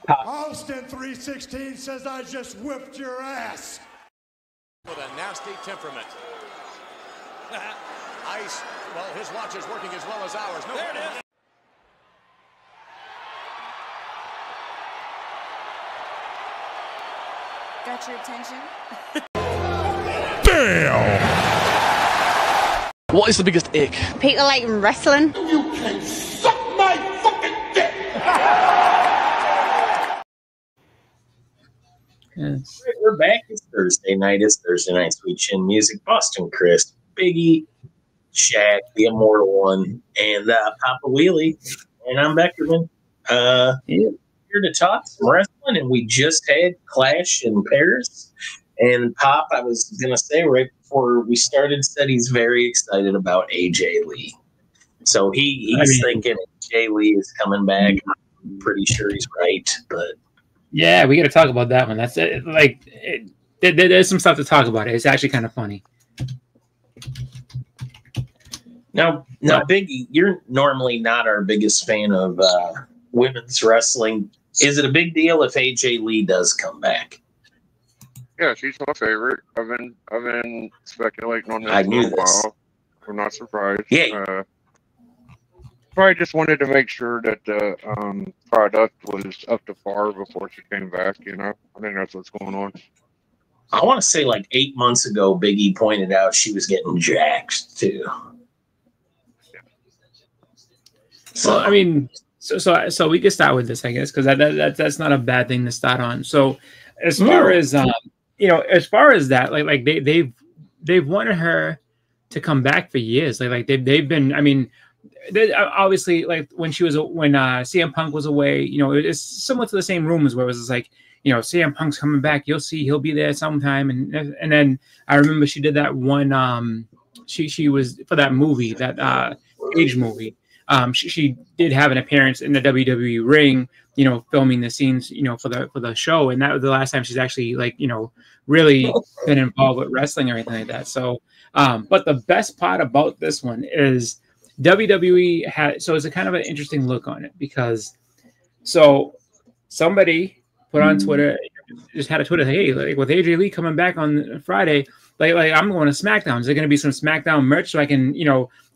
Austin 316 says I just whipped your ass. With a nasty temperament. Ice, well, his watch is working as well as ours. No, there it is. Got your attention? Damn! What is the biggest ick? People like wrestling. You can suck my fucking dick! Yes. We're back. It's Thursday night. It's Thursday Night Sweet Chin Music. Boston Chris, Biggie, Shaq, the Immortal One, and Papa Wheelie. And I'm Beckerman. Here to talk some wrestling, and we just had Clash in Paris. And Pop, I was going to say right before we started, said he's very excited about AJ Lee. So he's thinking AJ Lee is coming back. I'm pretty sure he's right, but yeah, we got to talk about that one. That's it. There's some stuff to talk about. It's actually kind of funny. Now, Biggie, you're normally not our biggest fan of women's wrestling. Is it a big deal if AJ Lee does come back? Yeah, she's my favorite. I've been speculating on this I for knew a this. while. I'm not surprised. Yeah. Probably just wanted to make sure that the product was up to par before she came back. You know, I think that's what's going on. I want to say like 8 months ago, Biggie pointed out she was getting jacked too. So I mean, so we can start with this, I guess, because that's not a bad thing to start on. So as far as as far as that, like they've wanted her to come back for years. Like they've been. I mean, obviously, like when CM Punk was away, it's somewhat to the same rumors where it was just like, CM Punk's coming back. You'll see, he'll be there sometime. And then I remember she did that one. She was for that movie, that Age movie. She did have an appearance in the WWE ring, filming the scenes, for the show, and that was the last time she's actually really been involved with wrestling or anything like that. So, but the best part about this one is WWE had, so it's a kind of an interesting look on it, because somebody put on Twitter, just had a Twitter, hey, like with AJ Lee coming back on Friday, like I'm going to SmackDown. Is there going to be some SmackDown merch so I can,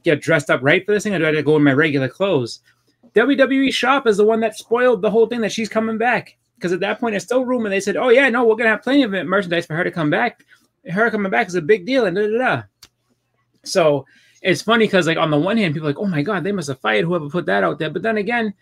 get dressed up right for this thing, or do I have to go in my regular clothes? WWE Shop is the one that spoiled the whole thing that she's coming back, because at that point it's still rumor. They said, oh yeah, no, we're gonna have plenty of merchandise for her to come back. Her coming back is a big deal, and So it's funny because, like, on the one hand, people are like, oh my god, they must have fired whoever put that out there. But then again,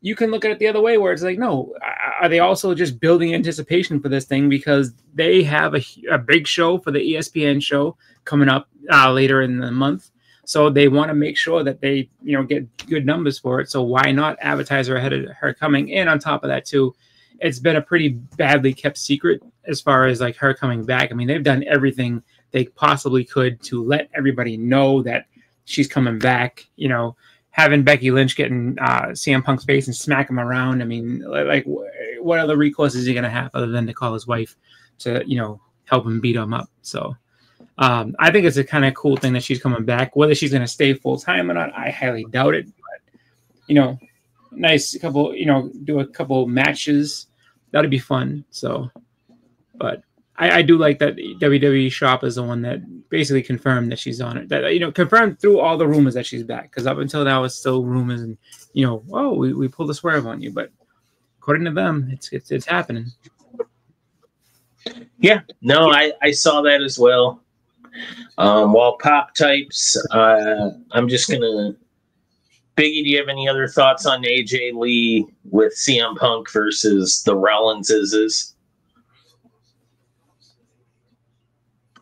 you can look at it the other way, where it's like, no, are they also just building anticipation for this thing because they have a big show for the ESPN show coming up later in the month? So they want to make sure that they, get good numbers for it. So why not advertise her ahead of her coming in? On top of that, too, it's been a pretty badly kept secret as far as like her coming back. I mean, they've done everything they possibly could to let everybody know that she's coming back. Having Becky Lynch getting CM Punk's face and smack him around. I mean, like, what other recourse is he going to have other than to call his wife to, help him beat him up? So. I think it's a kind of cool thing that she's coming back. Whether she's going to stay full time or not, I highly doubt it. But nice couple, do a couple matches. That'd be fun. So, but I do like that WWE Shop is the one that basically confirmed that she's on it. That confirmed through all the rumors that she's back. Because up until now, it's still rumors and we pulled a swerve on you. But according to them, it's happening. Yeah, no, I saw that as well. While Pop types, I'm just gonna. Biggie, do you have any other thoughts on AJ Lee with CM Punk versus the Rollinses?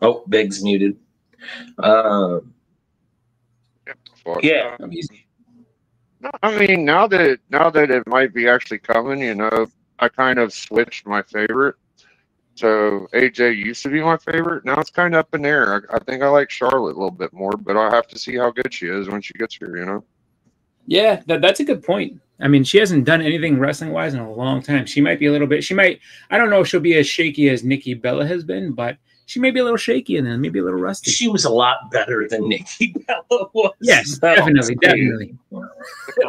Oh, Big's muted. Yeah. No, I mean, now that it might be actually coming, I kind of switched my favorite. So AJ used to be my favorite. Now it's kind of up in the air. I think I like Charlotte a little bit more, but I'll have to see how good she is when she gets here, Yeah, that's a good point. I mean, she hasn't done anything wrestling-wise in a long time. She might be a little bit – I don't know if she'll be as shaky as Nikki Bella has been, but she may be a little shaky and then maybe a little rusty. She was a lot better than Nikki Bella was. Yes, though. definitely. The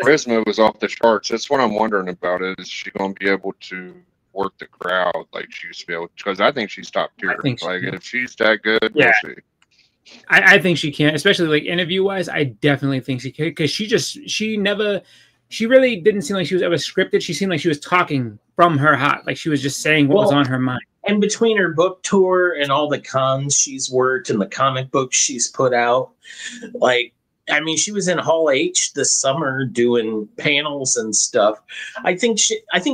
charisma was off the charts. That's what I'm wondering about. Is she going to be able to work the crowd like she used to be able? Because I think she's top tier. Like if she's that good, yeah. We'll see. I think she can, especially like interview wise. I definitely think she can because she really didn't seem like she was ever scripted. She seemed like she was talking from her heart, like she was just saying what was on her mind. And between her book tour and all the cons she's worked and the comic books she's put out, like, I mean, she was in Hall H this summer doing panels and stuff. I think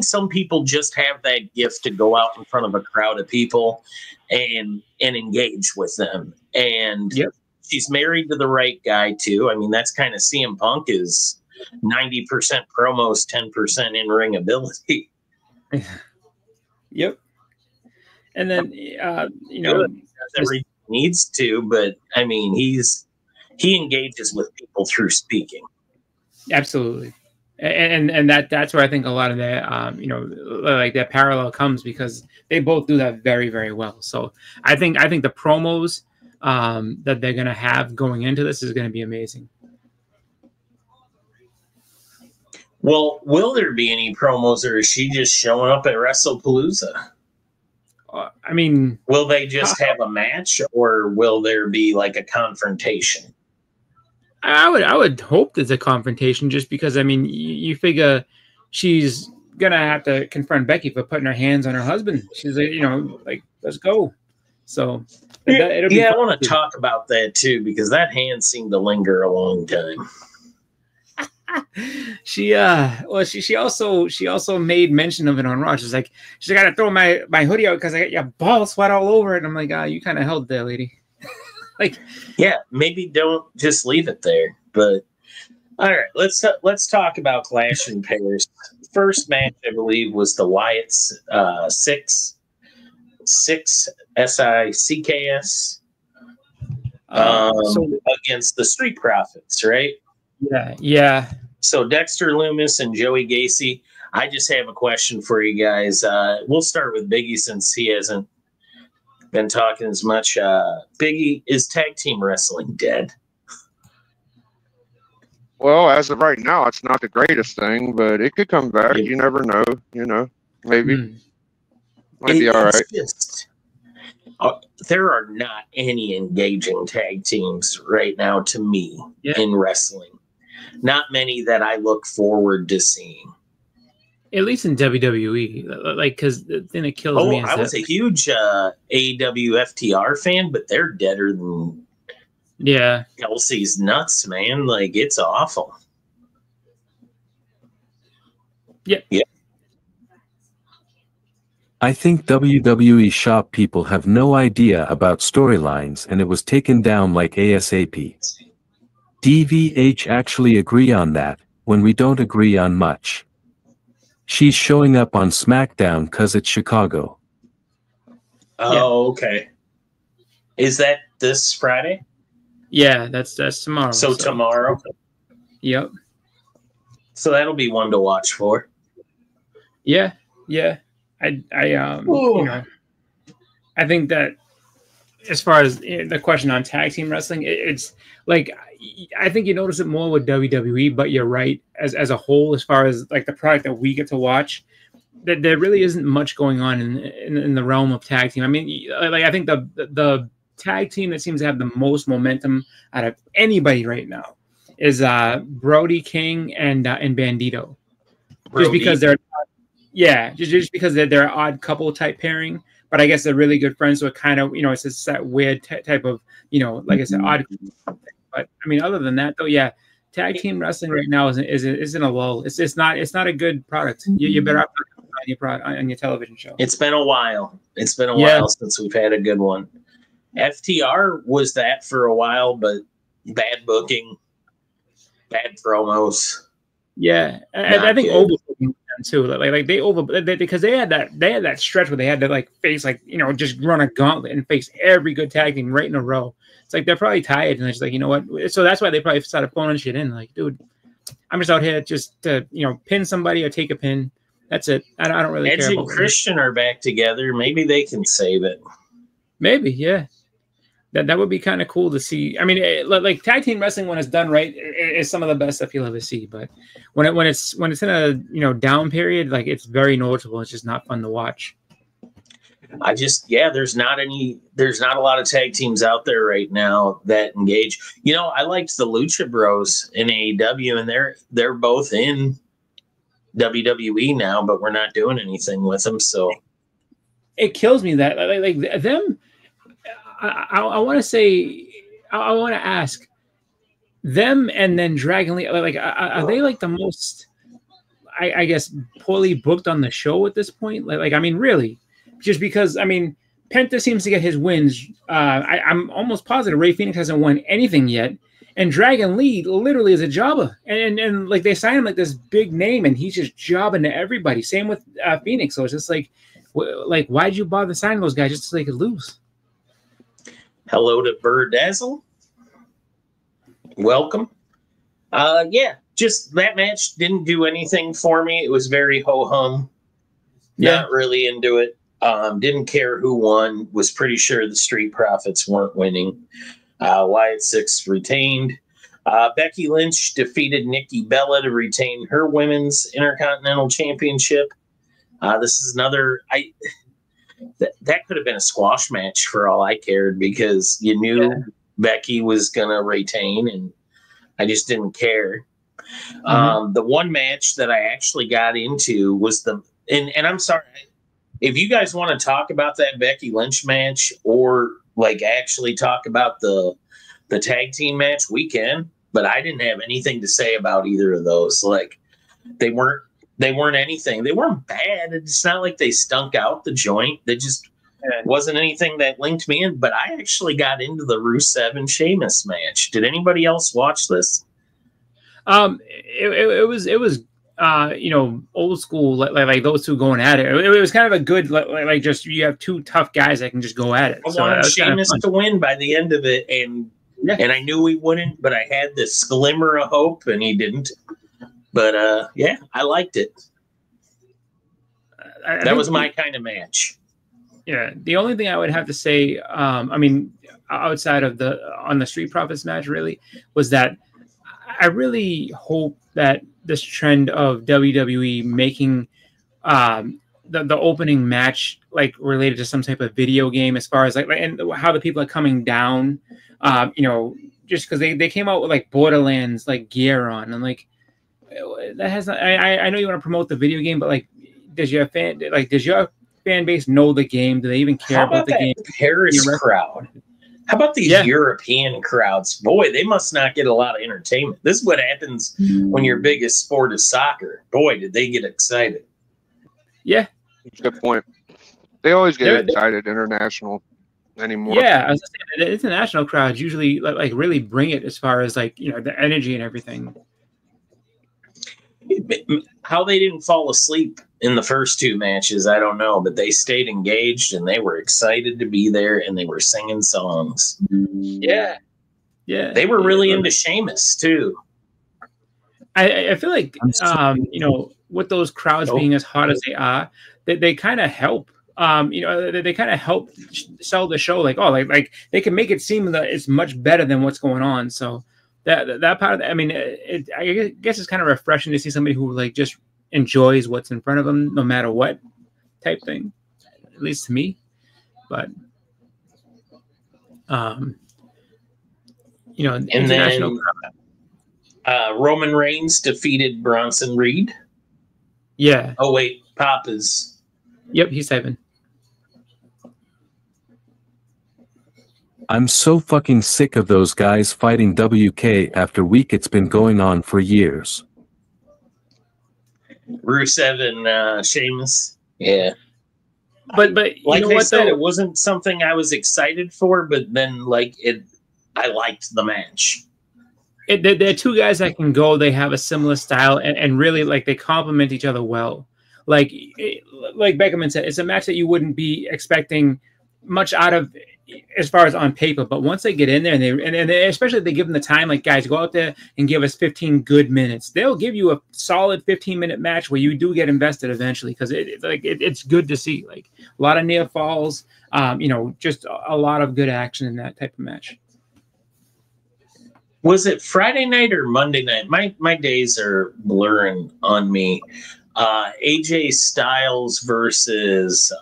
some people just have that gift to go out in front of a crowd of people and engage with them. And she's married to the right guy too. I mean, that's kind of CM Punk is 90% promos, 10% in-ring ability. Yep. And then, you know, everything needs to, but I mean, he engages with people through speaking. Absolutely. And that's where I think a lot of that, you know, like that parallel comes because they both do that very, very well. So I think the promos that they're going to have going into this is going to be amazing. Well, will there be any promos or is she just showing up at WrestlePalooza? I mean, will they just have a match or will there be like a confrontation? I would hope there's a confrontation just because, I mean, you figure she's going to have to confront Becky for putting her hands on her husband. She's like, you know, like, let's go. So, it'll be I want to talk about that too, because that hand seemed to linger a long time. She also made mention of it on Raw. She's like, I got to throw my hoodie out because I got your ball sweat all over it. And I'm like, you kind of held there, lady. Like, yeah, maybe don't just leave it there. But all right, let's talk about Clash in Paris. First match, I believe, was the Wyatt's 6 SICKS against the Street Profits, right? Yeah. So Dexter Lumis and Joey Gacy. I just have a question for you guys. We'll start with Biggie since he hasn't been talking as much. Biggie, is tag team wrestling dead? Well, as of right now, it's not the greatest thing, but it could come back. You never know. You know, maybe might be all right. There are not any engaging tag teams right now to me in wrestling. Not many that I look forward to seeing. At least in WWE, like, because the thing that kills me is I was a huge AEW FTR fan, but they're deader than Kelsey's nuts, man. Like, it's awful. Yeah. I think WWE shop people have no idea about storylines and it was taken down like ASAP. DVH actually agree on that, when we don't agree on much. She's showing up on SmackDown cause it's Chicago. Oh, okay. Is that this Friday? Yeah, that's tomorrow. So tomorrow? Yep. So that'll be one to watch for. Yeah. I you know, I think that as far as the question on tag team wrestling, it's like I think you notice it more with WWE, but you're right as a whole, as far as like the product that we get to watch, that there really isn't much going on in the realm of tag team. I mean, like I think the tag team that seems to have the most momentum out of anybody right now is Brody King and Bandito, just because they're just because they're an odd couple type pairing. But I guess they're really good friends, so it kind of, you know, it's just that weird type of, you know, like I said, odd. But I mean, other than that, though, tag team wrestling right now is in a lull. It's not a good product. You better have on your television show. It's been a while. It's been a while since we've had a good one. FTR was that for a while, but bad booking, bad promos. Yeah, and I think overbooking too. Like because they had that stretch where they had to like face, like, you know, just run a gauntlet and face every good tag team right in a row. It's like they're probably tired and they're just like, you know what? So that's why they probably started phoning shit in. Like, dude, I'm just out here just to, you know, pin somebody or take a pin. That's it. I don't really care. Edge and Christian are back together. Maybe they can save it. Maybe, yeah. That would be kind of cool to see. I mean, like tag team wrestling when it's done right is some of the best stuff you'll ever see. But when it's in a down period, like it's very noticeable. It's just not fun to watch. There's not a lot of tag teams out there right now that engage. I liked the Lucha Bros in AEW, and they're both in WWE now, but we're not doing anything with them. So it kills me that like them. I want to say, I want to ask them, and then Dragon Lee. Like, are they like the most, I guess, poorly booked on the show at this point? Like, I mean, really. Just because, I mean, Penta seems to get his wins. I'm almost positive Rey Fenix hasn't won anything yet. And Dragon Lee literally is a jobber. And like they signed him like this big name, and he's just jobbing to everybody. Same with Phoenix. So it's just like why'd you bother signing those guys just so they could lose? Hello to Bird Dazzle. Welcome. Just that match didn't do anything for me. It was very ho-hum. Yeah. Not really into it. Didn't care who won. Was pretty sure the Street Profits weren't winning. Wyatt Six retained. Becky Lynch defeated Nikki Bella to retain her women's Intercontinental Championship. This is another. That could have been a squash match for all I cared, because you knew Becky was gonna retain, and I just didn't care. The one match that I actually got into was and I'm sorry. If you guys want to talk about that Becky Lynch match, or like actually talk about the tag team match, we can. But I didn't have anything to say about either of those. Like they weren't anything. They weren't bad. It's not like they stunk out the joint. They just wasn't anything that linked me in. But I actually got into the Rusev and Sheamus match. Did anybody else watch this? It was. Old school, like those two going at it. It was kind of a good, like just you have two tough guys that can just go at it. I wanted Sheamus to win by the end of it, and I knew he wouldn't, but I had this glimmer of hope, and he didn't. But I liked it. That was my kind of match. Yeah, the only thing I would have to say, I mean, outside of on the Street Profits match, really, was that I really hope that this trend of WWE making the opening match like related to some type of video game, as far as like and how the people are coming down, just because they came out with like Borderlands like gear on, and like that has not, I know you want to promote the video game, but like does your fan base know the game? Do they even care about the game? Paris crowd. How about these European crowds? Boy, they must not get a lot of entertainment. This is what happens when your biggest sport is soccer. Boy, did they get excited. Yeah. Good point. They always get excited international anymore. Yeah, I was saying, the international crowds usually like really bring it, as far as like, the energy and everything. How they didn't fall asleep in the first two matches, I don't know, but they stayed engaged and they were excited to be there, and they were singing songs. Yeah. They were really into Sheamus too. I feel like with those crowds being as hot as they are, they kind of help. They kind of help sell the show. Like they can make it seem that it's much better than what's going on. So that part of I mean, I guess it's kind of refreshing to see somebody who like just enjoys what's in front of them, no matter what type thing. At least to me, but international. And then Roman Reigns defeated Bronson Reed. Yeah. Oh wait, Pop is. Yep, he's typing. I'm so fucking sick of those guys fighting WK after week. It's been going on for years. Rusev and Sheamus. Yeah. But like I said, it wasn't something I was excited for, but then I liked the match. They're two guys that can go. They have a similar style, and really like they complement each other well. Like Beckerman said, it's a match that you wouldn't be expecting much out of, as far as on paper, but once they get in there and they, especially if they give them the time, like guys, go out there and give us 15 good minutes. They'll give you a solid 15-minute match where you do get invested eventually because it's good to see. Like a lot of near falls, just a lot of good action in that type of match. Was it Friday night or Monday night? My days are blurring on me. AJ Styles versus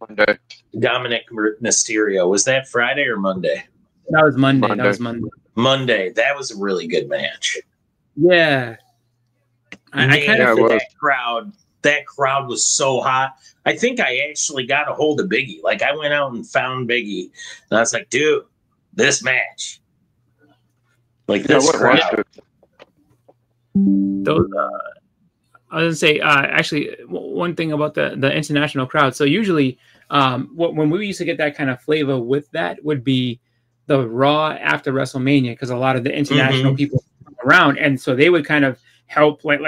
Monday. Dominic Mysterio. Was that Friday or Monday? That was Monday. That was Monday. Monday. That was a really good match. Yeah. I kind of that crowd was so hot. I think I actually got a hold of Biggie. Like I went out and found Biggie and I was like, dude, this match. Like this crowd. Those I was gonna say actually one thing about the international crowd. So usually when we used to get that kind of flavor with that would be the Raw after WrestleMania because a lot of the international people come around and so they would kind of help like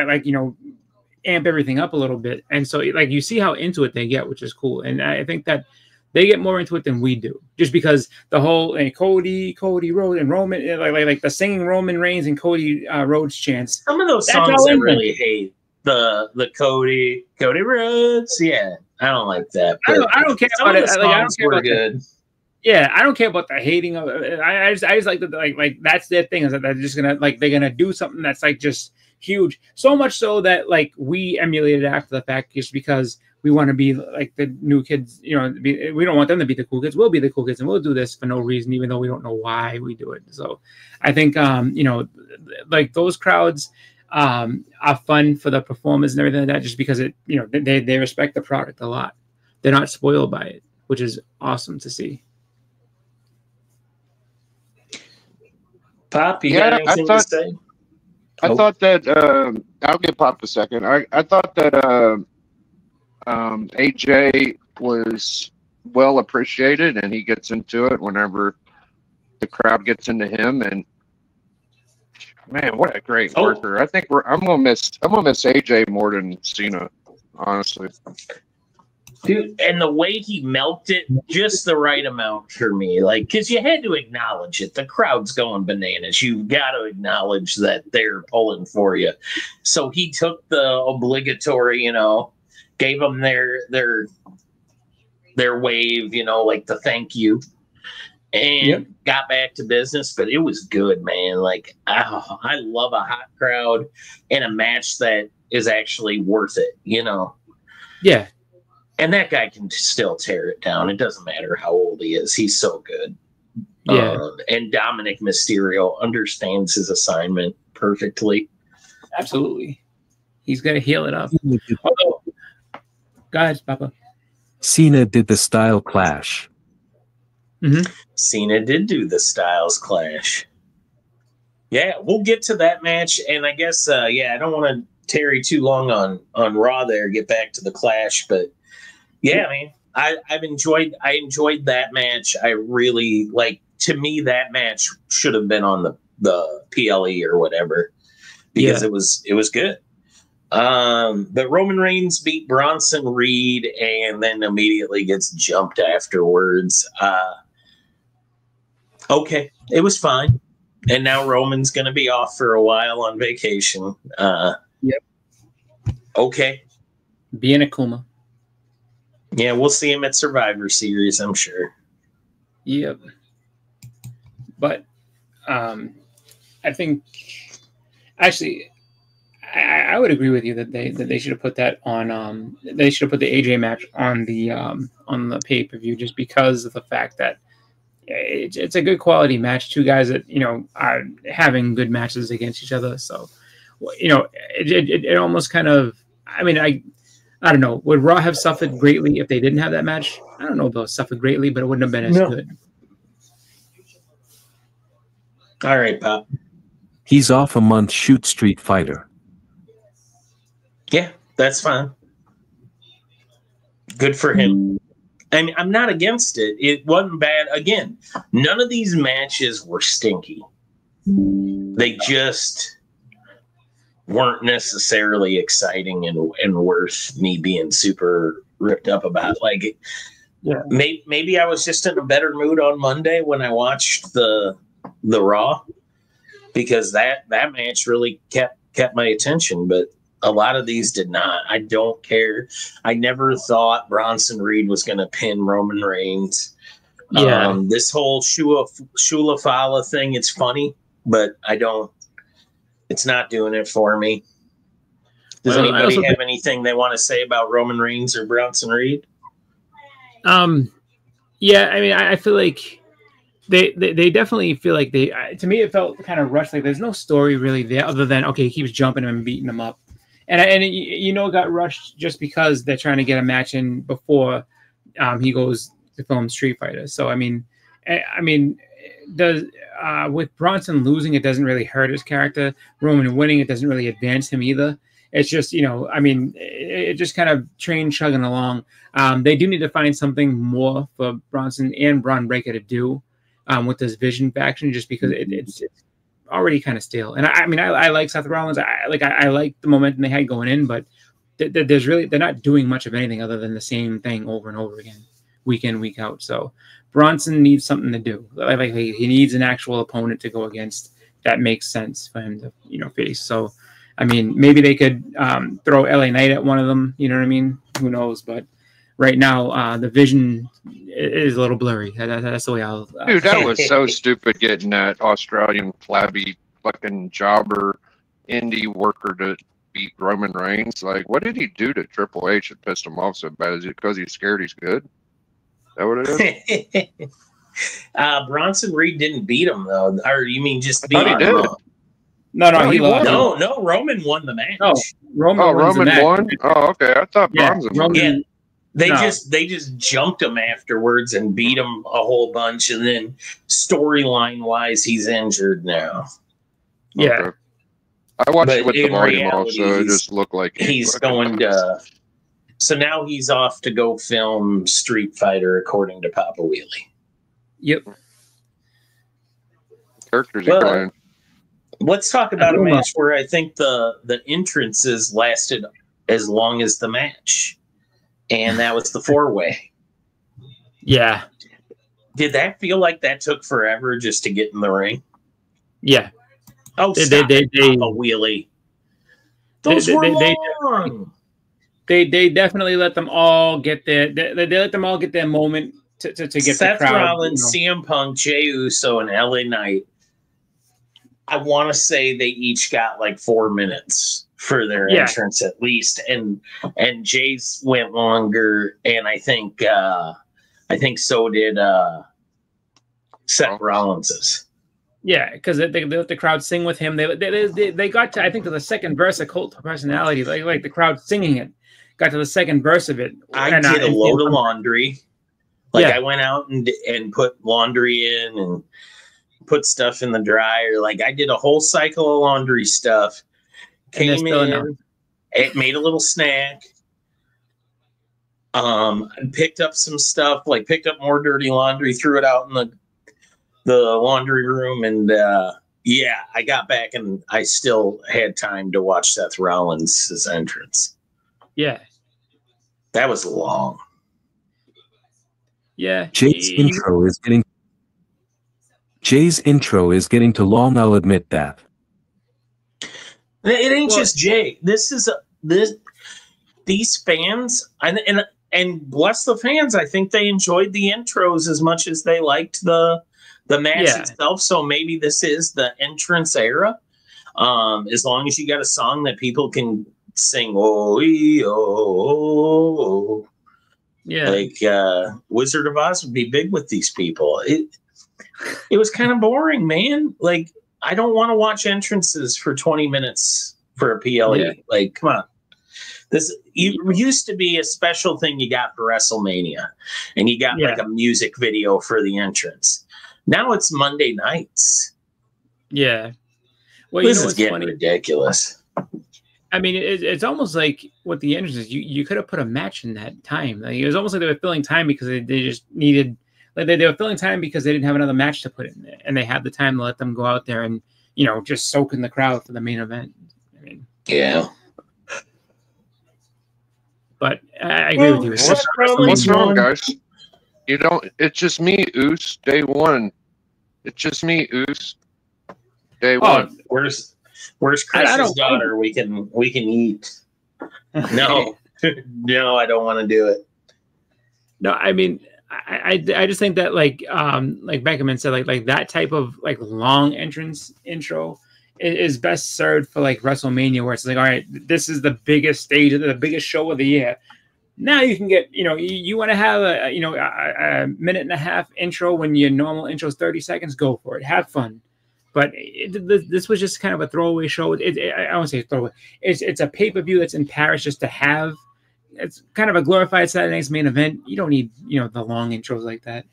amp everything up a little bit. And so like you see how into it they get, which is cool. And I think that they get more into it than we do, just because the whole Cody Rhodes and Roman, like the singing Roman Reigns and Cody Rhodes chants. Some of those songs I really hate. The Cody Rhodes, yeah, I don't like that. I don't care about it. Like, I don't care about good. Yeah, I don't care about the hating of it. I just like that. Like that's their thing is that they're just gonna they're gonna do something that's like just huge. So much so that like we emulated after the fact just because we want to be like the new kids, we don't want them to be the cool kids. We'll be the cool kids and we'll do this for no reason, even though we don't know why we do it. So I think, like those crowds are fun for the performers and everything like that, just because they respect the product a lot. They're not spoiled by it, which is awesome to see. Pop, you got anything to say? I thought that, I'll give Pop a second. I thought that, AJ was well appreciated and he gets into it whenever the crowd gets into him, and man, what a great worker. I think I'm gonna miss AJ more than Cena, honestly. Dude, and the way he melted just the right amount for me, like, because you had to acknowledge it. The crowd's going bananas. You've got to acknowledge that they're pulling for you. So he took the obligatory, gave them their wave, like the thank you, and got back to business. But it was good, man. Like, I love a hot crowd and a match that is actually worth it, Yeah. And that guy can still tear it down. It doesn't matter how old he is. He's so good. Yeah. And Dominic Mysterio understands his assignment perfectly. Absolutely. He's going to heal it up. Although, guys, Papa. Cena did the style clash. Mm-hmm. Cena did do the Styles Clash. Yeah, we'll get to that match. And I guess, I don't want to tarry too long on Raw there, get back to the Clash. But, yeah, I mean, I enjoyed that match. I really, to me, that match should have been on the PLE or whatever because it was good. But Roman Reigns beat Bronson Reed and then immediately gets jumped afterwards. Okay, it was fine. And now Roman's going to be off for a while on vacation. Okay. Be in Akuma. Yeah, we'll see him at Survivor Series, I'm sure. Yep. But I think actually I would agree with you that they should have put that on they should have put the AJ match on the pay-per-view just because of the fact that it's a good quality match. Two guys that are having good matches against each other. So it almost kind of, I mean, I don't know. Would Raw have suffered greatly if they didn't have that match? I don't know if they'll suffer greatly, but it wouldn't have been as good. All right, Pop. He's off a month shoot Street Fighter. Yeah, that's fine. Good for him. I mean, I'm not against it. It wasn't bad. Again, none of these matches were stinky. They just weren't necessarily exciting and worth me being super ripped up about. Like, Yeah. Maybe I was just in a better mood on Monday when I watched the Raw, because that match really kept my attention, but a lot of these did not. I don't care. I never thought Bronson Reed was going to pin Roman Reigns. Yeah. This whole Shula Fala thing, it's funny, but it's not doing it for me. Does anybody have anything they want to say about Roman Reigns or Bronson Reed? Yeah, I mean, I feel like they definitely feel like to me, it felt kind of rushed. Like there's no story really there other than, okay, he keeps jumping him and beating him up. And it got rushed just because they're trying to get a match in before he goes to film Street Fighter. So, I mean, with Bronson losing, it doesn't really hurt his character. Roman winning, it doesn't really advance him either. It's just, it just kind of train chugging along. They do need to find something more for Bronson and Braun Breaker to do with this Vision faction, just because it's already kind of stale. And I like Seth Rollins. I like the momentum they had going in, but they're not doing much of anything other than the same thing over and over again, week in, week out. So Bronson needs something to do. Like he needs an actual opponent to go against that makes sense for him to face. So I mean, maybe they could throw LA Knight at one of them. You know what I mean? Who knows? But right now, the vision is a little blurry. That's the way I'll. Dude, that was so stupid getting that Australian flabby fucking jobber indie worker to beat Roman Reigns. Like, what did he do to Triple H that pissed him off so bad? Is it because he's scared he's good? Is that what it is? Bronson Reed didn't beat him, though. Or you mean just beat him? He did. No, he lost. No, Roman won the match. No, Roman won? Oh, okay. I thought Bronson won. Yeah, they just jumped him afterwards and beat him a whole bunch, and then storyline wise, he's injured now. Yeah. Okay. I watched it with the volume off, reality, so it just looked like he's going to. So now he's off to go film Street Fighter, according to Papa Wheelie. Yep. Characters are playing. Let's talk about a match where I think the entrances lasted as long as the match, and that was the 4-way. Yeah. Did that feel like that took forever just to get in the ring? Yeah. Oh, stop it, Papa Wheelie. Those were long. They definitely let them all get their they let them all get their moment to get Seth the crowd. Rollins, CM Punk, Jey Uso, and LA Knight. I want to say they each got like 4 minutes for their entrance at least, and Jay's went longer, and I think so did Seth Rollins's. Yeah, because they let the crowd sing with him. They got to, I think, to the second verse of Cult of Personality, like the crowd singing it. Got to the second verse of it. I did a load of laundry. I went out and put laundry in and put stuff in the dryer. Like I did a whole cycle of laundry stuff. Came in, made a little snack. Picked up some stuff, picked up more dirty laundry, threw it out in the laundry room, and I got back and I still had time to watch Seth Rollins' entrance. Yeah. That was long. Yeah. Jay's intro is getting too long, I'll admit that. It ain't just Jay. These fans and bless the fans, I think they enjoyed the intros as much as they liked the match itself. So maybe this is the entrance era. As long as you got a song that people can sing, oh. Yeah. Wizard of Oz would be big with these people. It was kind of boring, man. I don't want to watch entrances for 20 minutes for a PLE. Yeah. Come on. This used to be a special thing you got for WrestleMania, and you got a music video for the entrance. Now it's Monday nights. Yeah. Well, this is getting ridiculous. I mean, it's almost like with the entrances, you could have put a match in that time. It was almost like they were filling time because they just needed, they were filling time because they didn't have another match to put in there, and they had the time to let them go out there and just soak in the crowd for the main event. I mean, yeah. But I agree with you. What's wrong, guys? You don't. It's just me, Oos. Day one. It's just me, Oos. Day one. Where's Chris's daughter? We can eat. No, no, I don't want to do it. No, I mean, I just think that like Beckerman said, like that type of like long entrance intro is best served for like WrestleMania, where it's like, all right, this is the biggest stage, the biggest show of the year. Now you can get, you want to have a minute and a half intro when your normal intro is 30 seconds, go for it. Have fun. But this was just kind of a throwaway show. I won't say throwaway. It's a pay-per-view that's in Paris just to have. It's kind of a glorified Saturday Night's Main Event. You don't need, the long intros like that.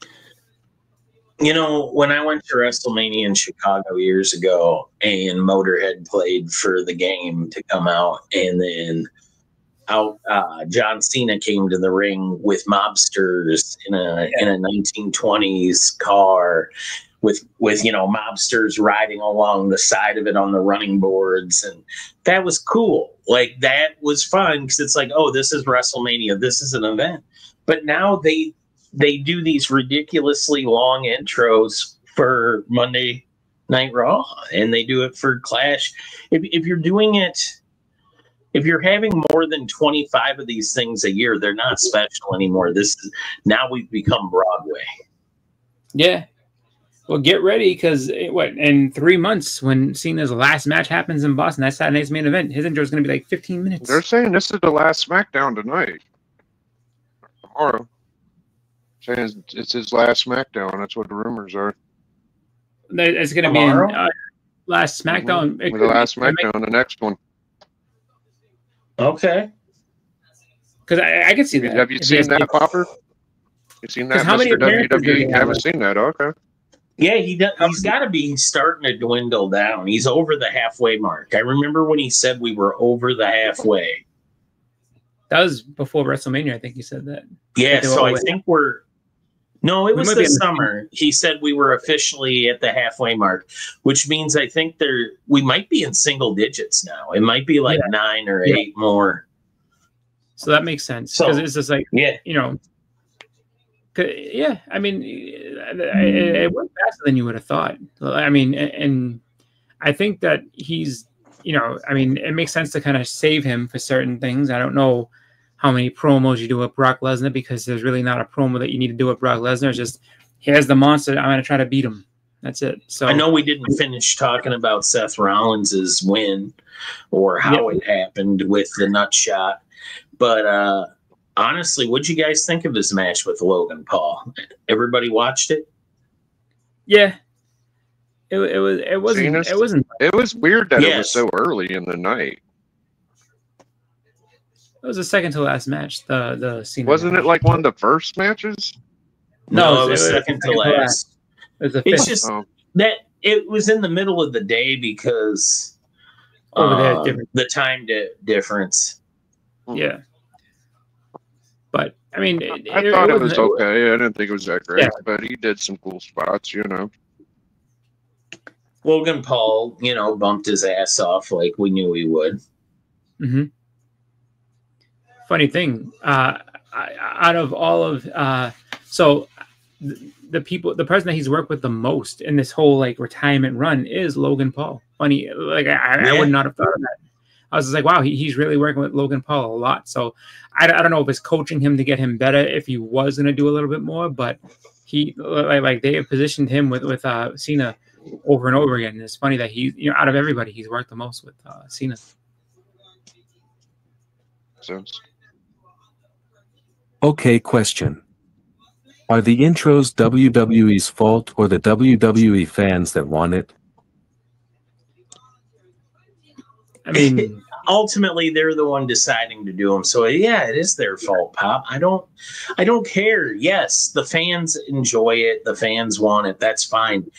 When I went to WrestleMania in Chicago years ago and Motorhead played for the game to come out, and then John Cena came to the ring with mobsters in a 1920s car with mobsters riding along the side of it on the running boards, and that was cool. Like, that was fun because it's like, oh, this is WrestleMania, this is an event. But now they do these ridiculously long intros for Monday Night Raw, and they do it for Clash. If you're doing it, if you're having more than 25 of these things a year, they're not special anymore. Now we've become Broadway. Yeah. Well, get ready, because in 3 months, when Cena's last match happens in Boston, that's Saturday Night's Main Event, his intro is going to be like 15 minutes. They're saying this is the last SmackDown tonight. Tomorrow. Saying it's his last SmackDown. That's what the rumors are. It's going to be last SmackDown. Mm-hmm. The last SmackDown, the next one. Okay. Because I can see that. Have you seen that, Popper? You seen that, Mr. WWE? You haven't seen that? Okay. Yeah, he's got to be starting to dwindle down. He's over the halfway mark. I remember when he said we were over the halfway. That was before WrestleMania, I think he said that. Yeah, so I think No, it was this summer. He said we were officially at the halfway mark, which means I think we might be in single digits now. It might be like 9 or 8 more. So that makes sense, because it's just like, I mean, it went faster than you would have thought. I mean, and I think that he's, I mean, it makes sense to kind of save him for certain things. I don't know how many promos you do with Brock Lesnar, because there's really not a promo that you need to do with Brock Lesnar. It's just, here's the monster, I'm going to try to beat him. That's it. So I know we didn't finish talking about Seth Rollins' win or how it happened with the nut shot, but honestly, what'd you guys think of this match with Logan Paul? Everybody watched it? Yeah. It wasn't. It was weird that it was so early in the night. It was the second to last match. The Cena wasn't match. It like one of the first matches? No, it was second to last. It's just that it was in the middle of the day because the time difference. Yeah. But I mean, I thought it was okay. I didn't think it was that great, but he did some cool spots, Logan Paul, bumped his ass off like we knew he would. Mm-hmm. Funny thing, out of all of the person that he's worked with the most in this whole like retirement run is Logan Paul. Funny, like I would not have thought of that. I was just like, wow, he's really working with Logan Paul a lot. So I don't know if it's coaching him to get him better if he was going to do a little bit more, but he like they have positioned him with Cena over and over again. And it's funny that he, out of everybody, he's worked the most with Cena. Sense. Okay, question. Are the intros WWE's fault or the WWE fans that want it? I mean, ultimately, they're the one deciding to do them. So yeah, it is their fault, Pop. I don't care. Yes, the fans enjoy it. The fans want it. That's fine.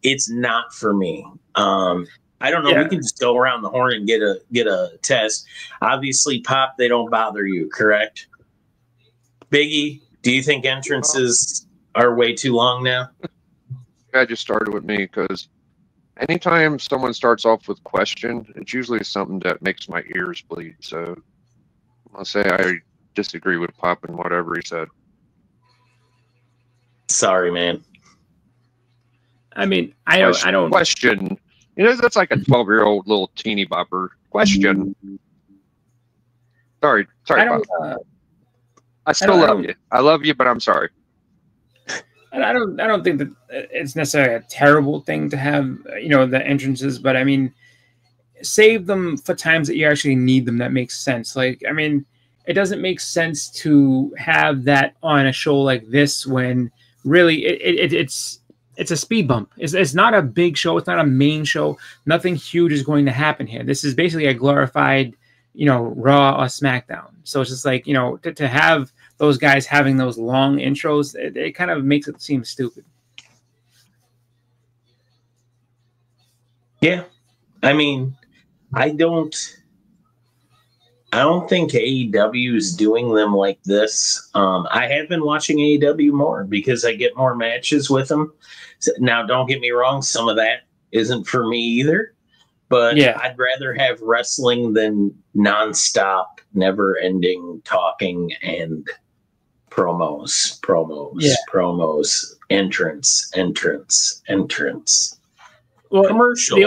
It's not for me. I don't know. Yeah. We can just go around the horn and get a test. Obviously, Pop, they don't bother you, correct? Biggie, do you think entrances are way too long now? I just started with me because anytime someone starts off with question, it's usually something that makes my ears bleed. So I'll say I disagree with Pop and whatever he said. Sorry, man. I mean, I don't. Question. You know, that's like a 12-year-old little teeny bopper. Question. Sorry, Bob. I still love you. I love you, but I'm sorry. I don't think that it's necessarily a terrible thing to have, you know, the entrances, but I mean, save them for times that you actually need them. That makes sense. Like, I mean, it doesn't make sense to have that on a show like this when really it's a speed bump. It's not a big show. It's not a main show. Nothing huge is going to happen here. This is basically a glorified, you know, Raw or SmackDown. So it's just like, you know, to have those guys having those long intros, it kind of makes it seem stupid. Yeah. I mean, I don't think AEW is doing them like this. I have been watching AEW more because I get more matches with them. Now, don't get me wrong, some of that isn't for me either. But yeah, I'd rather have wrestling than nonstop, never-ending talking and promos, entrance. Well, commercial.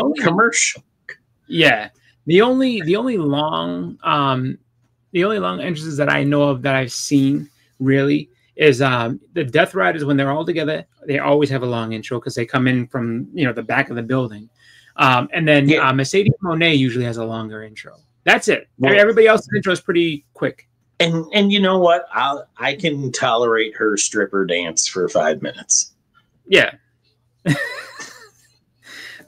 Yeah, the only long entrances that I know of that I've seen really is the Death Riders. When they're all together, they always have a long intro because they come in from, you know, the back of the building. And then Mercedes Moné usually has a longer intro. That's it. Well, everybody else's intro is pretty quick. And you know what? I can tolerate her stripper dance for 5 minutes. Yeah.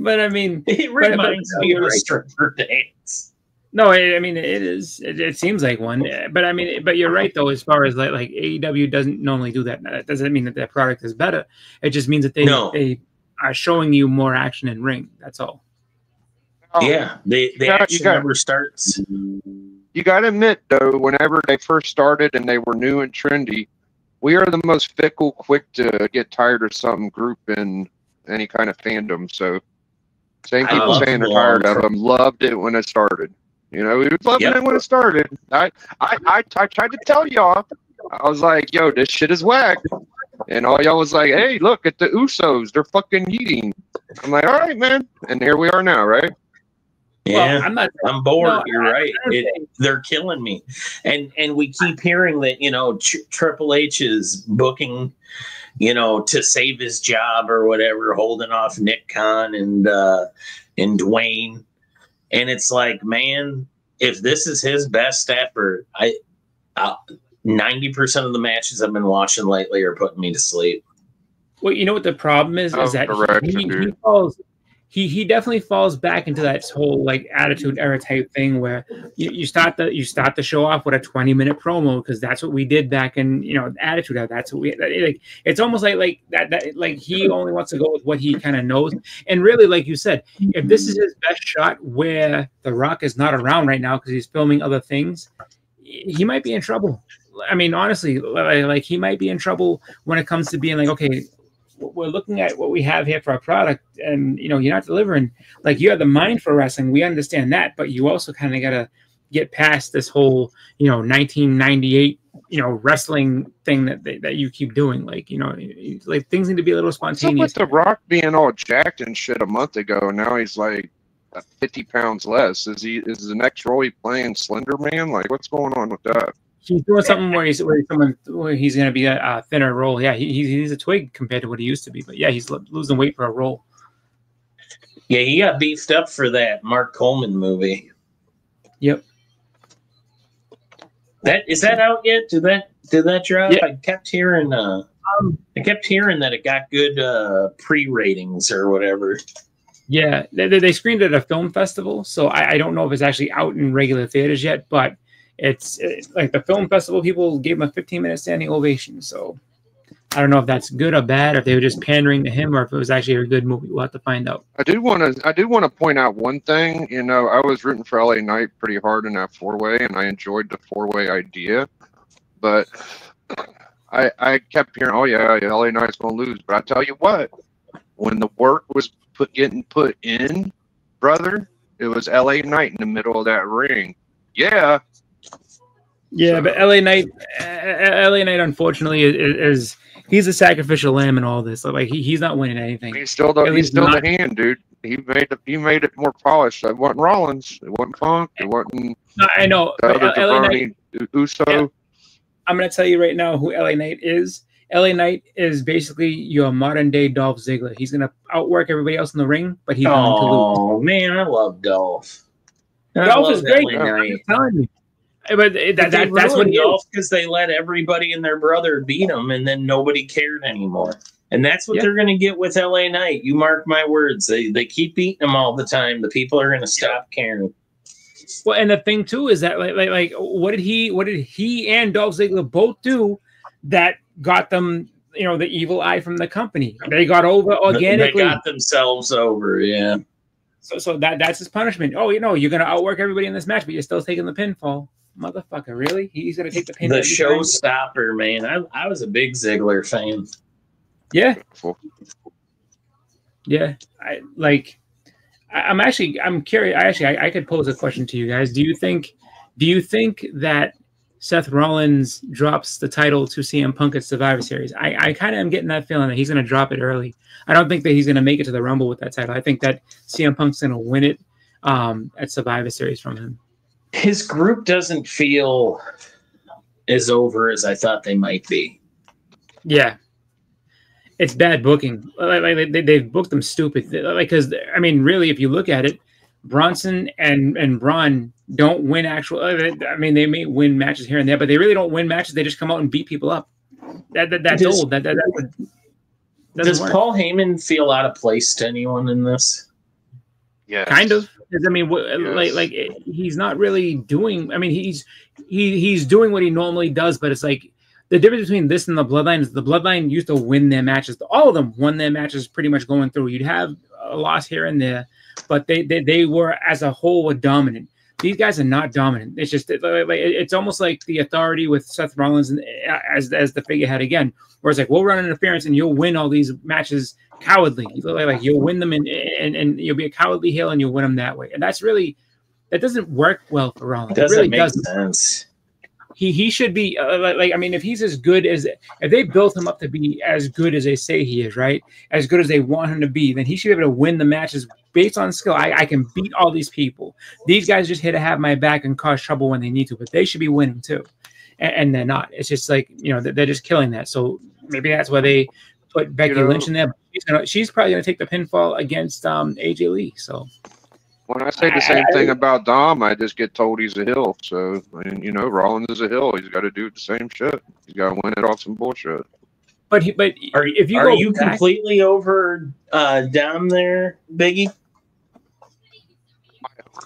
But I mean, it reminds me of a stripper dance. No, I mean it is. It seems like one, but I mean, but you're right though. As far as like AEW doesn't normally do that. That doesn't mean that their product is better. It just means that they are showing you more action in ring. That's all. Yeah, the action never starts. You got to admit though, whenever they first started and they were new and trendy, we are the most fickle, quick to get tired of some group in any kind of fandom. So. Same people saying they're tired of them. Loved it when it started. You know, we was loving it when it started. I tried to tell y'all. I was like, yo, this shit is whack. And all y'all was like, hey, look at the Usos. They're fucking eating. I'm like, all right, man. And here we are now, right? Yeah, well, I'm bored. No, you're right. They're killing me. And we keep hearing that, you know, Triple H is booking, you know, to save his job or whatever, holding off Nick Khan and Dwayne. And it's like, man, if this is his best effort, 90% of the matches I've been watching lately are putting me to sleep. Well, you know what the problem is that he definitely falls back into that whole like Attitude Era type thing where you start the show off with a 20-minute promo because that's what we did back in, you know, Attitude Era. That's what we like. It's almost like that like he only wants to go with what he kind of knows. And really, like you said, if this is his best shot where The Rock is not around right now because he's filming other things, he might be in trouble. I mean, honestly, like he might be in trouble when it comes to being like, okay, we're looking at what we have here for our product, and you know, you're not delivering. Like, you have the mind for wrestling, we understand that, but you also kind of got to get past this whole, you know, 1998, you know, wrestling thing that you keep doing. Like, you know, like things need to be a little spontaneous. So with The Rock being all jacked and shit a month ago, and now he's like 50 pounds less. Is the next role he playing Slender Man? Like, what's going on with that? He's doing something where he's going to be a thinner role. Yeah, he's a twig compared to what he used to be. But yeah, he's losing weight for a role. Yeah, he got beefed up for that Mark Coleman movie. Yep. Is that out yet? Did that drop? Yeah. I kept hearing that it got good pre-ratings or whatever. Yeah, they screened it at a film festival, so I don't know if it's actually out in regular theaters yet, but it's like the film festival people gave him a 15-minute standing ovation. So I don't know if that's good or bad, or if they were just pandering to him, or if it was actually a good movie. We'll have to find out. I do want to point out one thing. You know, I was rooting for LA Knight pretty hard in that four-way, and I enjoyed the four-way idea, but I kept hearing, oh yeah, LA Knight's gonna lose. But I tell you what, when the work was getting put in, brother, it was LA Knight in the middle of that ring. Yeah. Yeah, so. But LA Knight, unfortunately, is he's a sacrificial lamb in all this. Like he's not winning anything. He's still the hand, dude. He made it more polished. It wasn't Rollins. It wasn't Punk. It wasn't. I know. The other Jabroni, Uso. Yeah. I'm gonna tell you right now who LA Knight is. LA Knight is basically your modern day Dolph Ziggler. He's gonna outwork everybody else in the ring, but he's going to lose. Oh man, I love Dolph. Dolph is great. I'm telling you. But that's what Dolph, because they let everybody and their brother beat him, and then nobody cared anymore. And that's what they're going to get with LA Knight. You mark my words. They keep beating him all the time. The people are going to stop caring. Well, and the thing too is that like what did he and Dolph Ziggler both do that got them, the evil eye from the company? They got over organically. They got themselves over, yeah. So that's his punishment. Oh, you're going to outwork everybody in this match, but you're still taking the pinfall. Motherfucker, really? He's going to take the pinfall. The showstopper, man. I was a big Ziggler fan. Yeah. Yeah. I'm curious. I could pose a question to you guys. Do you think that Seth Rollins drops the title to CM Punk at Survivor Series? I kind of am getting that feeling that he's going to drop it early. I don't think that he's going to make it to the Rumble with that title. I think that CM Punk's going to win it at Survivor Series from him. His group doesn't feel as over as I thought they might be. Yeah. It's bad booking. They've booked them stupid. Because really, if you look at it, Bronson and Braun don't win actual. They may win matches here and there, but they really don't win matches. They just come out and beat people up. That's old. Does Paul Heyman feel out of place to anyone in this? Yeah, kind of. Yes. He's not really doing. He's doing what he normally does, but it's like the difference between this and the Bloodline is the Bloodline used to win their matches. All of them won their matches pretty much going through. You'd have a loss here and there, but they were as a whole were dominant. These guys are not dominant. It's just it's almost like the Authority with Seth Rollins as the figurehead again, where it's like we'll run an interference and you'll win all these matches cowardly. You'll win them and you'll be a cowardly heel and you'll win them that way. And that doesn't work well for Rollins. It really make sense. He should be if he's as good as if they built him up to be as good as they say he is, right? As good as they want him to be, then he should be able to win the matches based on skill. I can beat all these people. These guys just here to have my back and cause trouble when they need to, but they should be winning too. And they're not. It's just they're just killing that. So maybe that's why they put Becky Lynch in there. She's probably gonna take the pinfall against AJ Lee. So. When I say the same thing about Dom, I just get told he's a heel. So, Rollins is a heel. He's got to do the same shit. He's got to win it off some bullshit. But are you completely over Dom there, Biggie?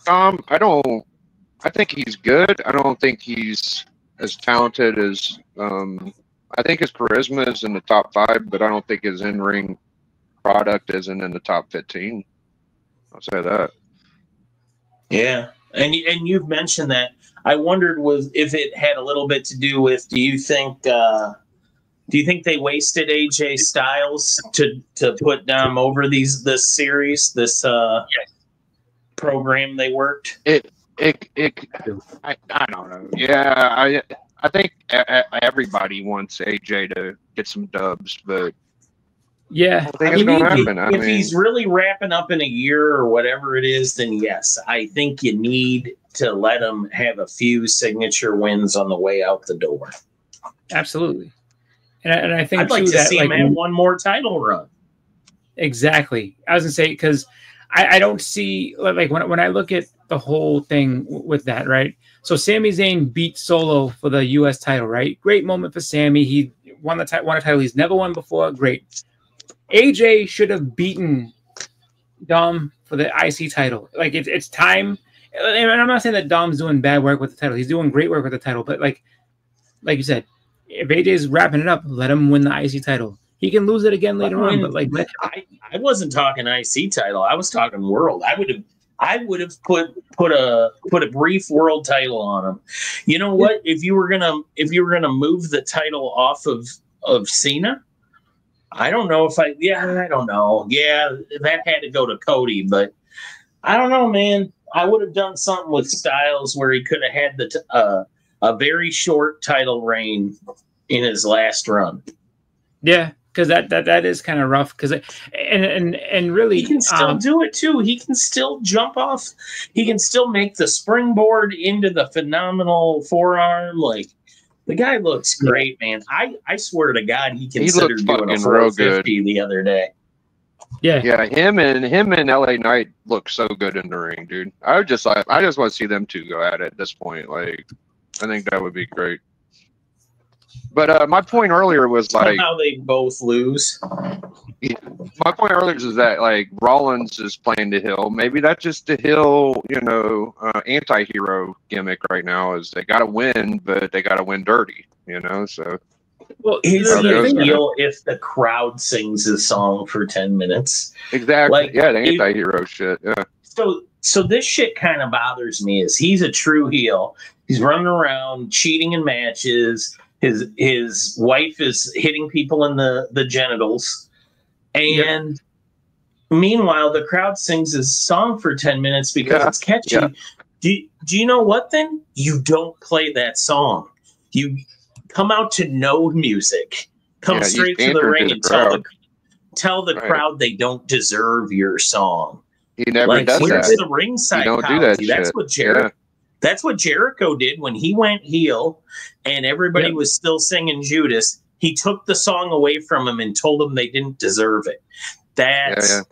Dom, I think he's good. I don't think he's as talented as. I think his charisma is in the top 5, but I don't think his in-ring product isn't in the top 15. I'll say that. Yeah, and you've mentioned that. I wondered if it had a little bit to do with. Do you think they wasted AJ Styles to put Dom over this series, this program they worked? I don't know. Yeah, I think everybody wants AJ to get some dubs, but. Yeah, if he's really wrapping up in a year or whatever it is, then yes, I think you need to let him have a few signature wins on the way out the door. Absolutely, and I think I'd like to see him have one more title run. Exactly, I was gonna say because I don't see when I look at the whole thing with that, right? So Sami Zayn beat Solo for the U.S. title, right? Great moment for Sami. He won a title he's never won before. Great. AJ should have beaten Dom for the IC title. It's time. And I'm not saying that Dom's doing bad work with the title. He's doing great work with the title. But like you said, if AJ's wrapping it up, let him win the IC title. He can lose it again later on. But I wasn't talking IC title. I was talking world. I would have put a brief world title on him. You know what? If you were gonna move the title off of Cena. I don't know I don't know. Yeah, that had to go to Cody, but I don't know, man. I would have done something with Styles where he could have had a very short title reign in his last run. Yeah, because that is kind of rough. Because and really, he can still do it too. He can still jump off. He can still make the springboard into the phenomenal forearm. Like the guy looks great, man. I swear to God, he considered doing a 450 the other day. Yeah, him and LA Knight look so good in the ring, dude. I just want to see them two go at it at this point. Like, I think that would be great. But my point earlier was like how they both lose. My point earlier is that like Rollins is playing the heel. Maybe that's just the heel, anti-hero gimmick right now. Is they got to win, but they got to win dirty. So. Well, is he a heel if the crowd sings his song for 10 minutes? Exactly. The anti-hero shit. Yeah. So this shit kind of bothers me. Is he's a true heel? He's running around cheating in matches. His wife is hitting people in the genitals, and meanwhile the crowd sings his song for 10 minutes because it's catchy. Yeah. Do you know what? Then you don't play that song. You come out to no music. Come straight to the ring and tell the crowd they don't deserve your song. He never does where's that. The ringside you don't do that. That's shit. what Jericho. Yeah. That's what Jericho did when he went heel, and everybody was still singing Judas. He took the song away from him and told them they didn't deserve it. That's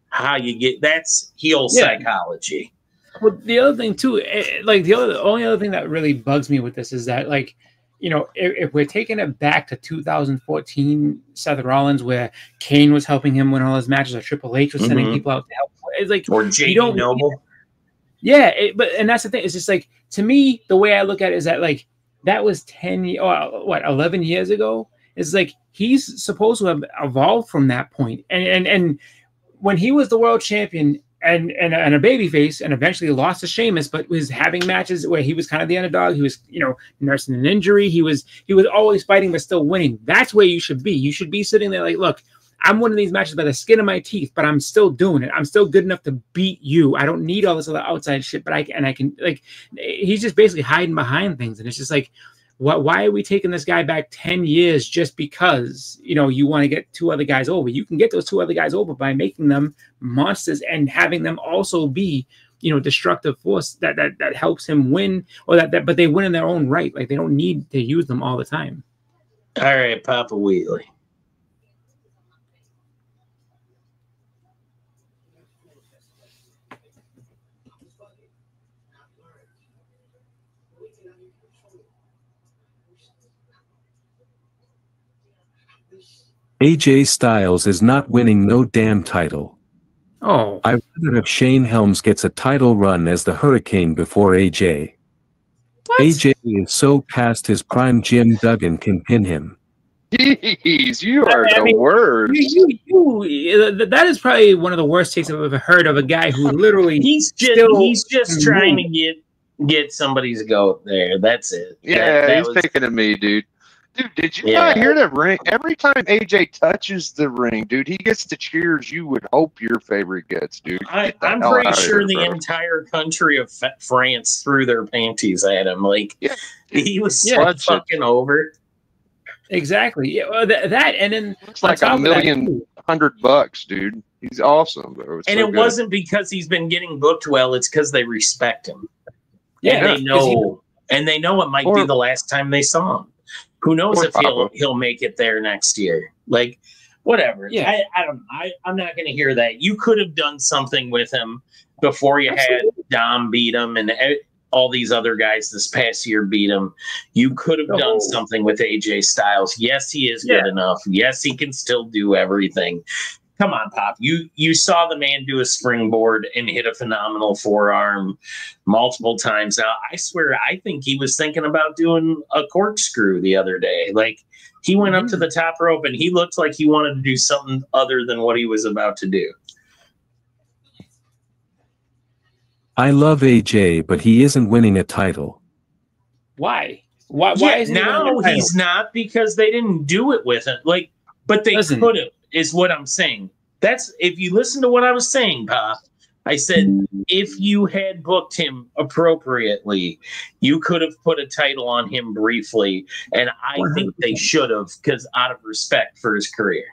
how you get. That's heel psychology. Well, the other thing too, like the only other thing that really bugs me with this is that, like, if we're taking it back to 2014, Seth Rollins, where Kane was helping him win all his matches, or Triple H was sending people out to help, it's like, or JD Noble. Yeah, and that's the thing. It's just like, to me, the way I look at it is that, like, that was 11 years ago. It's like he's supposed to have evolved from that point. And when he was the world champion and a babyface, and eventually lost to Sheamus, but was having matches where he was kind of the underdog. He was, nursing an injury. He was always fighting but still winning. That's where you should be. You should be sitting there like, look, I'm winning these matches by the skin of my teeth, but I'm still doing it. I'm still good enough to beat you. I don't need all this other outside shit, but I can, like, he's just basically hiding behind things. And it's just like, why are we taking this guy back 10 years just because, you want to get two other guys over? You can get those two other guys over by making them monsters and having them also be, destructive force that helps him win, or but they win in their own right. Like, they don't need to use them all the time. All right, Papa Wheelie. AJ Styles is not winning no damn title. Oh. I'd rather have Shane Helms gets a title run as the Hurricane before AJ. What? AJ is so past his prime Jim Duggan can pin him. Jeez, you are the worst. That is probably one of the worst takes I've ever heard of a guy who literally he's just trying to get somebody's goat there. That's it. Yeah, he's picking at me, dude. Dude, did you not hear the ring? Every time AJ touches the ring, dude, he gets the cheers you would hope your favorite gets, dude. I'm pretty sure the entire country of France threw their panties at him. Like, he was so fucking over. Exactly. Yeah, well, that and then it's like $1,100,000, dude. He's awesome, bro. And it wasn't because he's been getting booked well. It's because they respect him. Yeah, and they know it might be the last time they saw him. Who knows if he'll make it there next year? Like, whatever. Yeah, I'm not going to hear that. You could have done something with him before you had Dom beat him and all these other guys this past year beat him. You could have done something with AJ Styles. Yes, he is good enough. Yes, he can still do everything. Come on, Pop. You saw the man do a springboard and hit a phenomenal forearm multiple times. Now, I swear, I think he was thinking about doing a corkscrew the other day. Like, he went up to the top rope and he looked like he wanted to do something other than what he was about to do. I love AJ, but he isn't winning a title. Why? Why is now he's not? Because they didn't do it with him. Like, but they could have. Is what I'm saying. That's if you listen to what I was saying, Pop. I said, if you had booked him appropriately, you could have put a title on him briefly. And I 100%. think they should have, because out of respect for his career,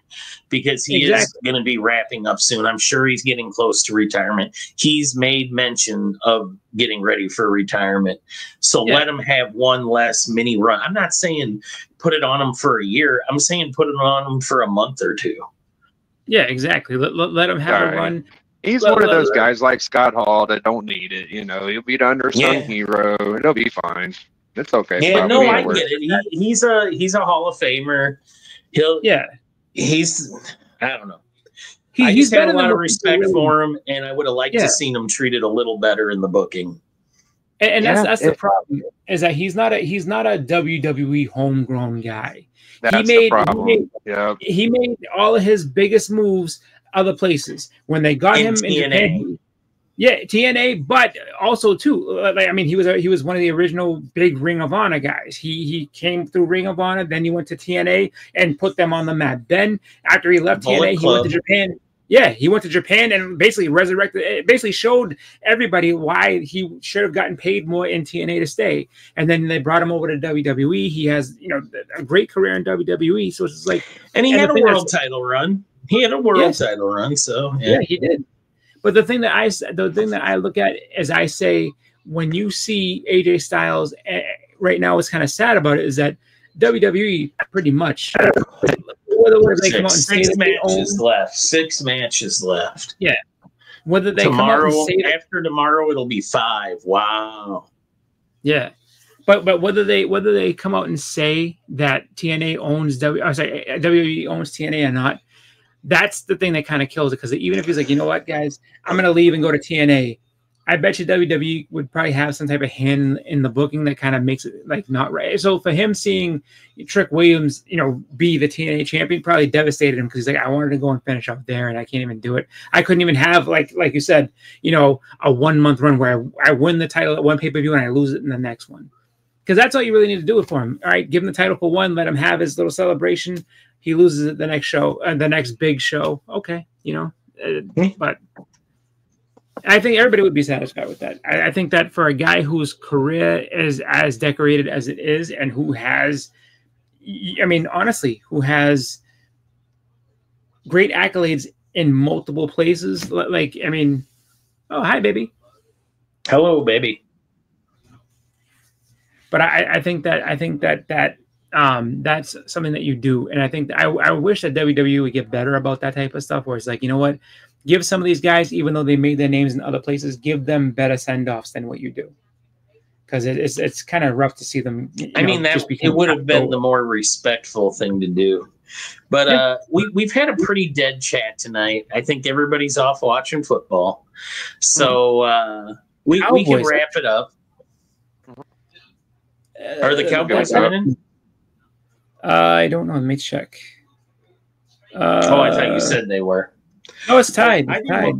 because he is going to be wrapping up soon. I'm sure he's getting close to retirement. He's made mention of getting ready for retirement. So let him have one less mini run. I'm not saying put it on him for a year. I'm saying put it on him for a month or two. Yeah, exactly. Let him have a run. He's one of those guys like Scott Hall that don't need it. You know, he'll be the undersung hero. It'll be fine. It's okay. Yeah, no, I get it. He's a Hall of Famer. He's I don't know. He's got a lot of respect for him, and I would have liked to seen him treated a little better in the booking. And that's the problem, is that he's not a WWE homegrown guy. That's the problem. He made all of his biggest moves other places when they got him in TNA. TNA, but also too, I mean, he was one of the original big Ring of Honor guys. He came through Ring of Honor, then he went to TNA and put them on the map. Then after he left TNA, he went to Japan. Yeah, he went to Japan and basically resurrected. It basically showed everybody why he should have gotten paid more in TNA to stay. And then they brought him over to WWE. He has, a great career in WWE. So it's just like, and he had a world title run. He had a world title run. So yeah, he did. But the thing that I look at is, I say, when you see AJ Styles right now, what's kind of sad about it is that WWE pretty much. Six matches left. Yeah. Whether they tomorrow, come out and say after tomorrow, it'll be 5. Wow. Yeah. But whether they come out and say that TNA owns WWE owns TNA or not, that's the thing that kind of kills it. Because even if he's like, you know what, guys, I'm gonna leave and go to TNA, I bet you WWE would probably have some type of hand in the booking that kind of makes it like not right. So for him seeing Trick Williams, be the TNA champion probably devastated him, because he's like, I wanted to go and finish up there and I can't even do it. I couldn't even have like you said, a 1 month run where I win the title at one pay-per-view and I lose it in the next one. Because that's all you really need to do it for him. All right, give him the title for one, let him have his little celebration. He loses it the next show, the next big show. Okay, but I think everybody would be satisfied with that. I think that for a guy whose career is as decorated as it is, and who has, honestly, who has great accolades in multiple places. Oh, hi, baby. Hello, baby. But I think that that's something that you do. And I think I wish that WWE would get better about that type of stuff, where it's like, you know what? Give some of these guys, even though they made their names in other places, give them better send-offs than what you do. Because it's kind of rough to see them. It would have been the more respectful thing to do. But we've had a pretty dead chat tonight. I think everybody's off watching football. So we can wrap it up. Are the Cowboys winning? I don't know. Let me check. I thought you said they were. Oh, it's tied. I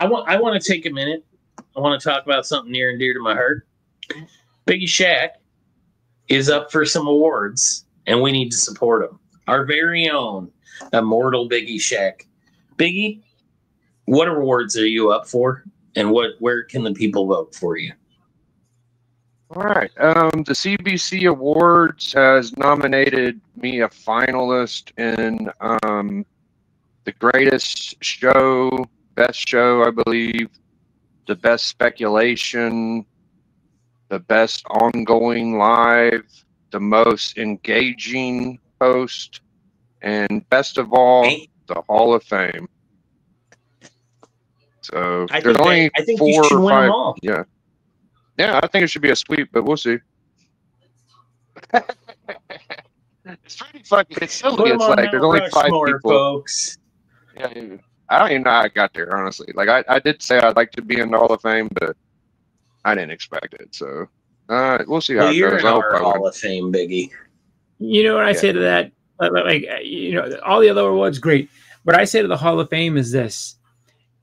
want to take a minute. I want to talk about something near and dear to my heart. Biggie Shaq is up for some awards, and we need to support him. Our very own immortal Biggie Shaq. Biggie, what awards are you up for, and where can the people vote for you? All right. The CBC Awards has nominated me a finalist in the greatest show, best show, I believe, the best speculation, the best ongoing live, the most engaging host, and best of all, the Hall of Fame. So I think 4 or 5. Them all. Yeah. Yeah, I think it should be a sweep, but we'll see. It's pretty fucking. It's silly. It's like there's only 5 people. Folks. Yeah, I don't even know how I got there, honestly. Like I did say I'd like to be in the Hall of Fame, but I didn't expect it. So we'll see how it you're goes. In our Hall of Fame, Biggie. You know what I say to that? All the other awards, great. What I say to the Hall of Fame is this: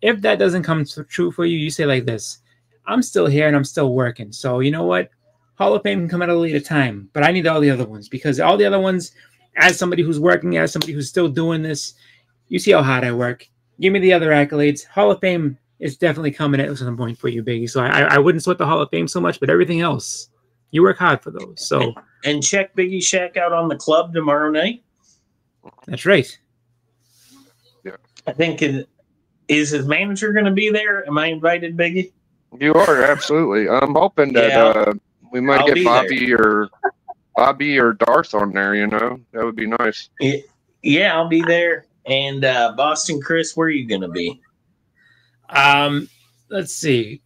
if that doesn't come true for you, you say like this: I'm still here and I'm still working. So you know what? Hall of Fame can come at a later time, but I need all the other ones, because all the other ones, as somebody who's working, as somebody who's still doing this, you see how hard I work. Give me the other accolades. Hall of Fame, it's definitely coming at some point for you, Biggie. So I wouldn't sweat the Hall of Fame so much, but everything else, you work hard for those. So and check Biggie Shack out on the club tomorrow night. That's right. Yeah, I think is his manager going to be there? Am I invited, Biggie? you are absolutely. I'm hoping that we might I'll get be Bobby or Darth on there. You know, that would be nice. Yeah, I'll be there. And Boston Chris, where are you going to be? Let's see.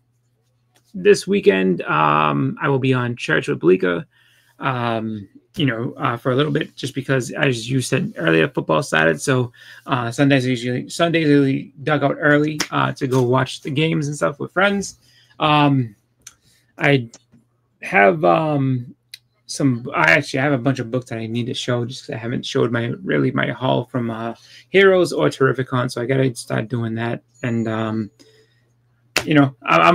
This weekend, I will be on Church with Blika. For a little bit, just because, as you said earlier, football started. So Sundays usually dug out early to go watch the games and stuff with friends. I have I have a bunch of books that I need to show, just because I haven't showed my haul from Heroes or Terrificon, so I gotta start doing that. And I'm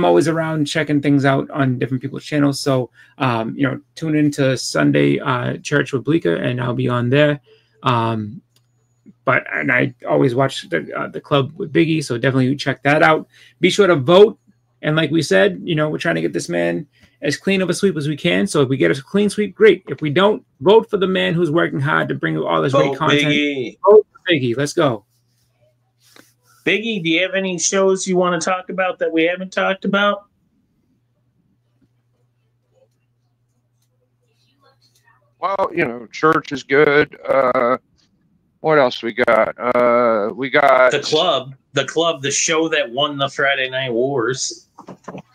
always around checking things out on different people's channels. So tune into Sunday Church with Blika, and I'll be on there. And I always watch the club with Biggie, so definitely check that out. Be sure to vote. And like we said, we're trying to get this man as clean of a sweep as we can. So if we get a clean sweep, great. If we don't, vote for the man who's working hard to bring all this great content. Biggie. Vote for Biggie. Let's go. Biggie, do you have any shows you want to talk about that we haven't talked about? Well, church is good. What else we got? We got the club, the show that won the Friday Night Wars.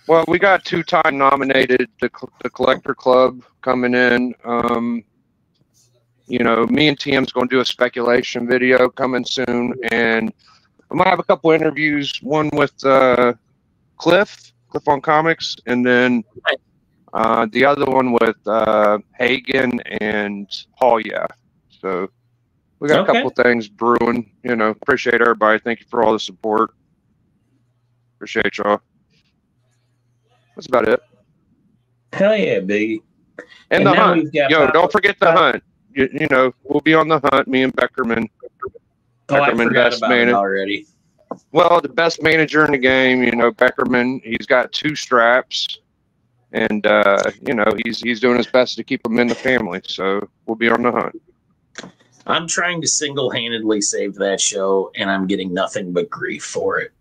Well, we got 2-time nominated the Collector Club coming in. Me and TM's going to do a speculation video coming soon, and I'm going to have a couple interviews, one with Cliff on Comics, and then the other one with Hagen and Paul. Yeah. So we got a couple things brewing. Appreciate everybody. Thank you for all the support. Appreciate y'all. That's about it. Hell yeah, Biggie. And the hunt. Don't forget the hunt. We'll be on the hunt, me and Beckerman. I forgot about it already. Well, the best manager in the game, Beckerman, he's got 2 straps, and he's doing his best to keep them in the family. So we'll be on the hunt. I'm trying to single-handedly save that show, and I'm getting nothing but grief for it.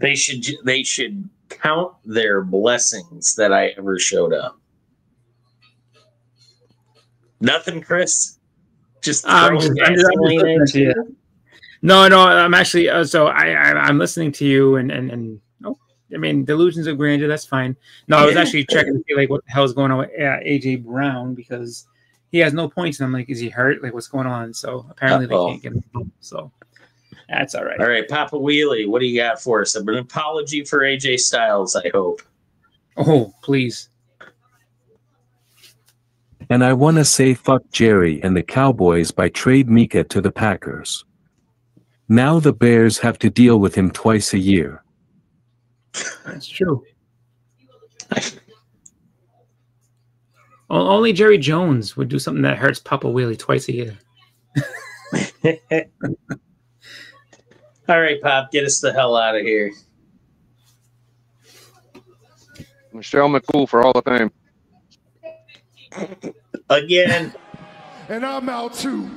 They should count their blessings that I ever showed up. Nothing, Chris. Just throwing gasoline at you. No, I'm actually. I'm listening to you, and Delusions of Grandeur. That's fine. No, I was actually checking to see what the hell's going on with AJ Brown, because he has no points, and I'm like, is he hurt? What's going on? So apparently they can't get him. So that's all right. All right, Papa Wheelie, what do you got for us? An apology for AJ Styles, I hope. Oh, please. And I want to say fuck Jerry and the Cowboys by trade Mika to the Packers. Now the Bears have to deal with him twice a year. That's true. Only Jerry Jones would do something that hurts Papa Wheelie twice a year. All right, Pop, get us the hell out of here. Michelle McCool for all the fame. Again. And I'm out too.